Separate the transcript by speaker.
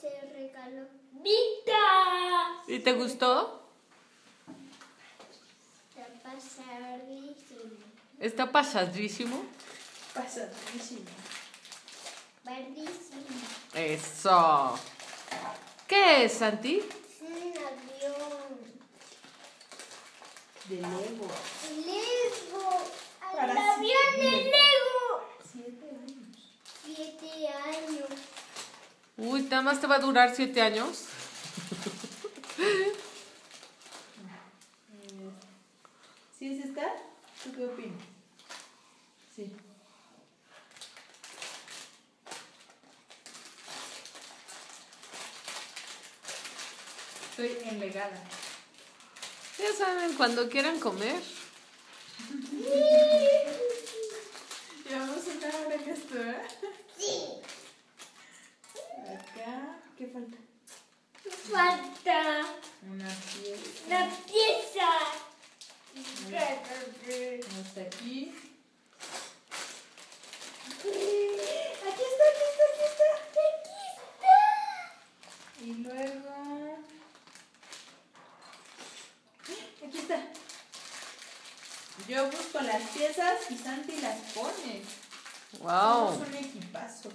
Speaker 1: te regaló Vita.
Speaker 2: ¿Y te gustó?
Speaker 1: Está pasadísimo.
Speaker 2: ¿Está pasadísimo?
Speaker 3: Pasadísimo.
Speaker 1: Verdísimo.
Speaker 2: Eso. ¿Qué es, Santi?
Speaker 1: Es un avión.
Speaker 3: De Lego.
Speaker 1: Lego.
Speaker 3: Para
Speaker 1: El avión de Lego.
Speaker 3: 7 años.
Speaker 1: 7 años.
Speaker 2: Uy, ¿nada más te va a durar 7 años?
Speaker 3: ¿Sí es esta? ¿Tú qué opinas? Sí. Estoy enlegada.
Speaker 2: Ya saben, cuando quieran comer.
Speaker 3: Llevamos 1 hora en esto, ¿eh?
Speaker 1: Sí.
Speaker 3: Acá, ¿qué falta?
Speaker 1: Falta
Speaker 3: Una pieza.
Speaker 1: una pieza.
Speaker 3: Hasta aquí.
Speaker 1: Aquí está.
Speaker 3: Y luego... Aquí está. Yo busco las piezas y Santi las pone.
Speaker 2: Wow.
Speaker 3: Somos un equipazo.